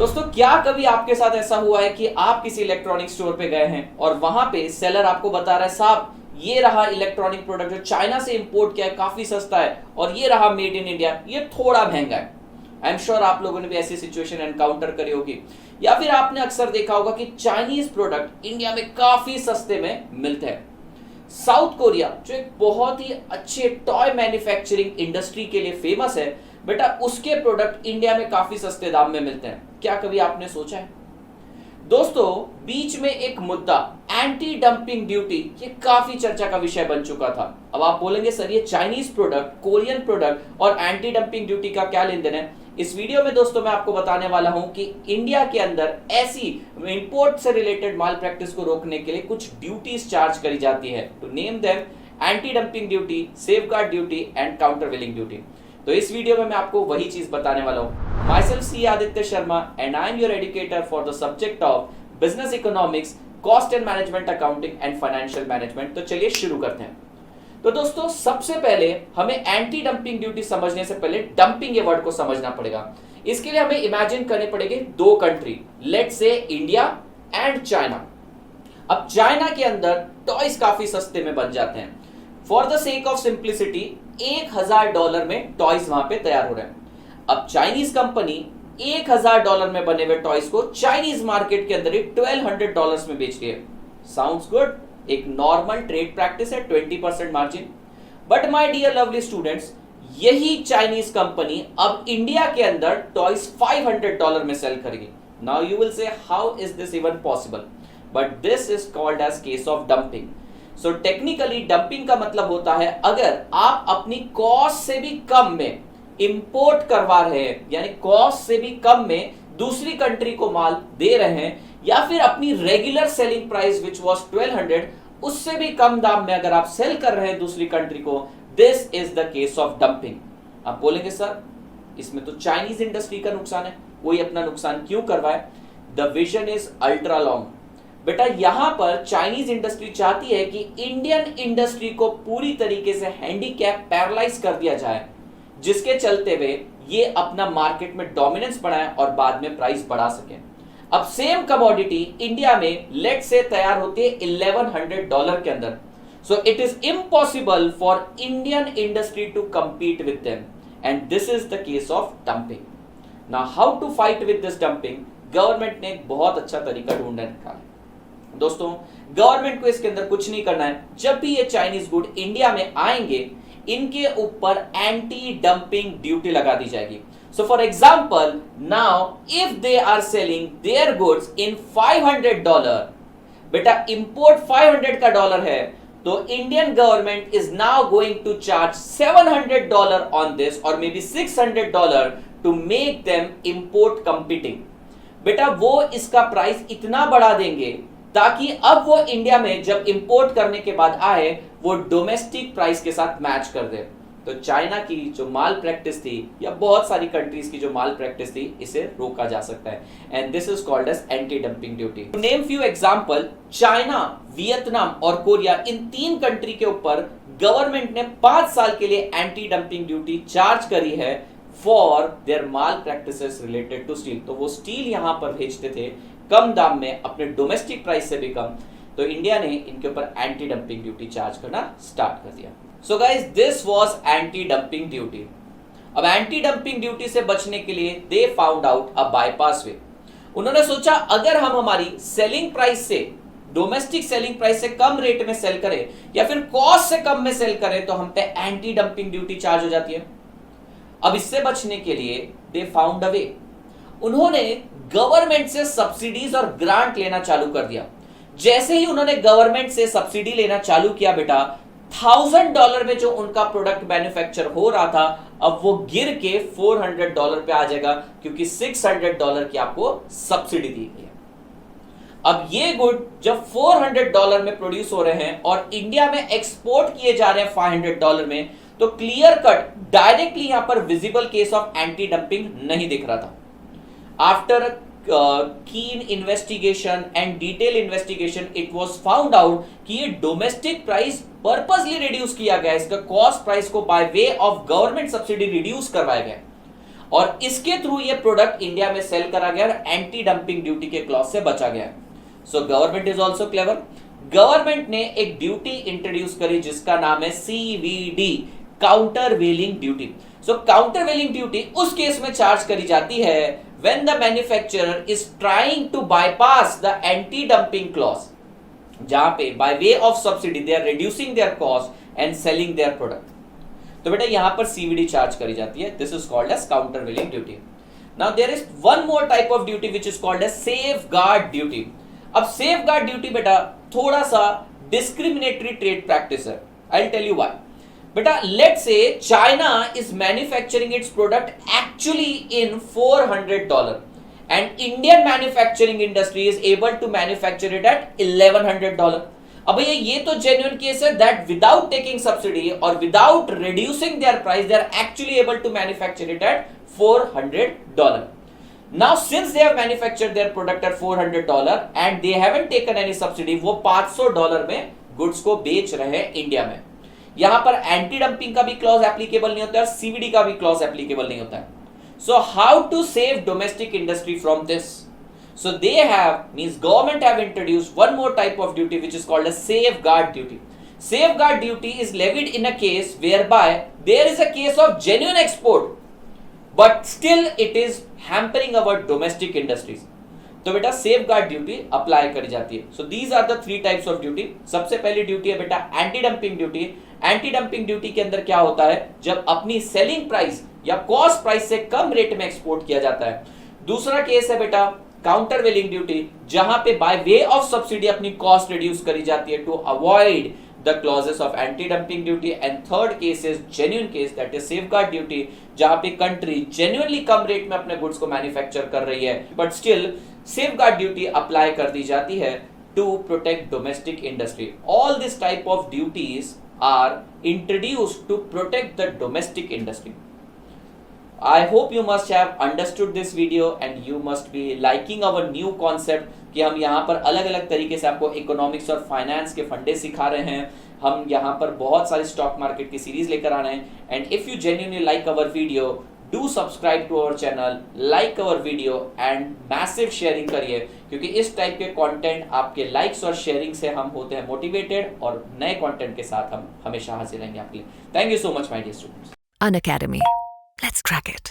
दोस्तों, क्या कभी आपके साथ ऐसा हुआ है कि आप किसी इलेक्ट्रॉनिक स्टोर पे गए हैं और वहां पे सेलर आपको बता रहा है, साहब ये रहा इलेक्ट्रॉनिक प्रोडक्ट जो चाइना से इंपोर्ट किया है, काफी सस्ता है, और ये रहा मेड इन इंडिया, ये थोड़ा महंगा है। आई एम श्योर आप लोगों ने भी ऐसी सिचुएशन एनकाउंटर करी होगी, या फिर आपने अक्सर देखा होगा कि चाइनीज प्रोडक्ट इंडिया में काफी सस्ते में मिलते हैं। साउथ कोरिया जो एक बहुत ही अच्छे टॉय मैन्युफैक्चरिंग इंडस्ट्री के लिए फेमस है, बेटा उसके प्रोडक्ट इंडिया में काफी सस्ते दाम में मिलते हैं। क्या कभी आपने सोचा है? दोस्तों, बीच में एक मुद्दा एंटी डंपिंग ड्यूटी, ये काफी चर्चा का विषय बन चुका था। अब आप बोलेंगे सर ये चाइनीज प्रोडक्ट, कोरियन प्रोडक्ट और एंटी डंपिंग ड्यूटी का क्या लेन देन है? इस वीडियो में दोस्तों मैं आपको बताने वाला हूं कि इंडिया के अंदर ऐसी इंपोर्ट से रिलेटेड माल प्रैक्टिस को रोकने के लिए कुछ ड्यूटीज चार्ज करी जाती है। To name them anti dumping duty, safeguard duty and countervailing duty. तो इस वीडियो में मैं आपको वही चीज बताने वाला हूं। Myself C Aditya Sharma and I am your educator for the subject of business economics, cost and management accounting and financial management. तो चलिए शुरू करते हैं। तो दोस्तों, सबसे पहले हमें एंटी डंपिंग ड्यूटी समझने से पहले डंपिंग ये वर्ड को समझना पड़ेगा। इसके लिए हमें इमेजिन करने पड़ेंगे दो country, let's say India and China. अब चाइना के अंदर टॉयज काफी सस्ते में बन जाते हैं। For the sake of simplicity $1000 में टॉयज वहां पे तैयार हो रहे हैं। अब चाइनीज कंपनी $1000 में बने हुए टॉयज को चाइनीज मार्केट के अंदर ही $1200 में बेच रही है। साउंड्स गुड, एक नॉर्मल ट्रेड प्रैक्टिस है, 20% margin. But my dear lovely students, यही चाइनीज कंपनी अब इंडिया के अंदर टॉयज $500 में सेल करेगी। Now you will say how is this even possible, but this is called as case of dumping. So technically dumping का मतलब होता है अगर आप अपनी कॉस्ट से भी कम में इंपोर्ट करवा रहे हैं, यानी कॉस्ट से भी कम में दूसरी कंट्री को माल दे रहे हैं, या फिर अपनी regular selling price which was 1200 उससे भी कम दाम में अगर आप सेल कर रहे हैं दूसरी कंट्री को, this is the case of dumping. आप बोलेंगे सर इसमें तो चाइनीज इंडस्ट्री का नुकसान है, कोई अपना नुकसान क्यों करवाए? The vision is ultra long. बेटा यहां पर चाइनीज इंडस्ट्री चाहती है कि इंडियन इंडस्ट्री को पूरी तरीके से हैंडीकैप, पैरालाइज कर दिया जाए, जिसके चलते हुए ये अपना मार्केट में डोमिनेंस बढ़ाएं और बाद में प्राइस बढ़ा सकें। अब सेम कमोडिटी इंडिया में लेट से तैयार होती है $1100 के अंदर। So it is impossible for Indian industry to compete with them, and this is the case of dumping. Now how to fight with this dumping? Government ने एक बहुत अच्छा तरीका ढूंढ निकाला। दोस्तों, गवर्नमेंट को इसके अंदर कुछ नहीं करना है। जब भी ये चाइनीज गुड इंडिया में आएंगे, इनके ऊपर एंटी डंपिंग ड्यूटी लगा दी जाएगी। So for example, now if they are selling their goods in $500, बेटा import 500 का डॉलर है, तो Indian government is now going to charge $700 on this or maybe $600 to make them import competing। बेटा वो इसका price इतना बढ़ा देंगे ताकि अब वो इंडिया में जब इंपोर्ट करने के बाद आए, वो डोमेस्टिक प्राइस के साथ मैच कर दे। तो चाइना की जो माल प्रैक्टिस थी, या बहुत सारी कंट्रीज की जो माल प्रैक्टिस थी, इसे रोका जा सकता है, and this is called as anti dumping duty. To name few example, China, Vietnam और कोरिया, इन तीन कंट्री के ऊपर गवर्नमेंट ने 5 साल के लिए एंटी डंपिंग ड्यूटी चार्ज करी है for their malpractices related to steel. तो वो स्टील यहां पर भेजते थे कम दाम में, अपने डोमेस्टिक प्राइस से भी कम, तो इंडिया ने इनके ऊपर एंटी डंपिंग ड्यूटी चार्ज करना स्टार्ट कर दिया। So guys, this was anti dumping duty. अब एंटी डंपिंग ड्यूटी से बचने के लिए they found out a bypass way. उन्होंने सोचा अगर हम हमारी सेलिंग प्राइस से, डोमेस्टिक सेलिंग प्राइस से कम रेट में सेल करें या फिर कॉस्ट से कम में सेल करें, तो हम पे एंटी डंपिंग ड्यूटी चार्ज हो जाती है। अब इससे बचने के लिए दे फाउंड अ वे। उन्होंने गवर्नमेंट से सब्सिडीज और ग्रांट लेना चालू कर दिया। जैसे ही उन्होंने गवर्नमेंट से सब्सिडी लेना चालू किया, बेटा $1000 में जो उनका प्रोडक्ट मैन्युफैक्चर हो रहा था, अब वो गिर के $400 पे आ जाएगा, क्योंकि $600 की आपको सब्सिडी दी गई है। अब ये गुड जब $400 में प्रोड्यूस हो रहे हैं और इंडिया में एक्सपोर्ट किए जा रहे हैं $500 में, तो क्लियर कट डायरेक्टली यहां पर visible case of anti dumping नहीं दिख रहा था। After keen investigation and detailed investigation, it was found out कि ये डोमेस्टिक प्राइस पर्पसली रिड्यूस किया गया, इसका कॉस्ट प्राइस को bye way of government subsidy reduce करवाया गया। और इसके थ्रू ये प्रोडक्ट इंडिया में सेल करा गया और एंटी डंपिंग ड्यूटी के क्लॉज से बचा गया। So government is also clever. Government ने एक ड्यूटी इंट्रोड्यूस करी जिसका नाम है CVD, countervailing duty. So countervailing duty उस केस में चार्ज करी जाती है when the manufacturer is trying to bypass the anti dumping clause, जहां पे by way of subsidy they are reducing their cost and selling their product. तो बेटा यहां पर CVD चार्ज करी जाती है। This is called as countervailing duty. Now there is one more type of duty which is called as safeguard duty. अब safeguard duty बेटा थोड़ा सा डिस्क्रिमिनेटरी ट्रेड प्रैक्टिस है। I will tell you why. बेटा let's say China is manufacturing its product actually in $400 and Indian manufacturing industry is able to manufacture it at $1100। अब भैया ये तो genuine case है that without taking subsidy or without reducing their price they are actually able to manufacture it at $400। Now since they have manufactured their product at $400 and they haven't taken any subsidy, वो $500 में goods को बेच रहे हैं India में। यहां पर anti dumping का भी क्लॉज एप्लीकेबल नहीं होता है और CVD का भी क्लॉज एप्लीकेबल नहीं होता है। So how to save domestic industry from this? So they means government have introduced one more type of duty which is called a safeguard duty. Safeguard duty is levied in a case whereby there is a case of genuine export, but still it is hampering our domestic industries. तो बेटा safeguard duty apply करी जाती है। So these are the 3 types of duty. सबसे पहली duty है बेटा anti dumping duty. Anti dumping duty के अंदर क्या होता है, जब अपनी सेलिंग प्राइस या कॉस्ट प्राइस से कम रेट में एक्सपोर्ट किया जाता है। दूसरा केस है बेटा काउंटर वेलिंग ड्यूटी, जहां पे बाय वे ऑफ सब्सिडी अपनी कॉस्ट रिड्यूस करी जाती है to avoid the clauses of anti-dumping duty। and third case is genuine case, that is safeguard duty, जहां पे कंट्री genuinely कम रेट में अपने गुड्स को मैन्युफैक्चर कर रही है but still safeguard duty apply कर दी जाती है to protect domestic industry। all this type of duties are introduced to protect the domestic industry। I hope you must have understood this video and you must be liking our new concept कि हम यहाँ पर अलग अलग तरीके से आपको economics और फाइनेंस के फंडे सिखा रहे हैं। हम यहाँ पर बहुत सारे स्टॉक मार्केट की सीरीज लेकर आ रहे हैं। And if you genuinely like our video, do subscribe to our channel, like our video and massive sharing करिए, क्योंकि इस टाइप के कंटेंट आपके लाइक्स और शेयरिंग से हम होते हैं मोटिवेटेड और नए कंटेंट के साथ हम हमेशा हाजिर रहेंगे आपके लिए। Thank you so much my dear students. Unacademy. Let's crack it.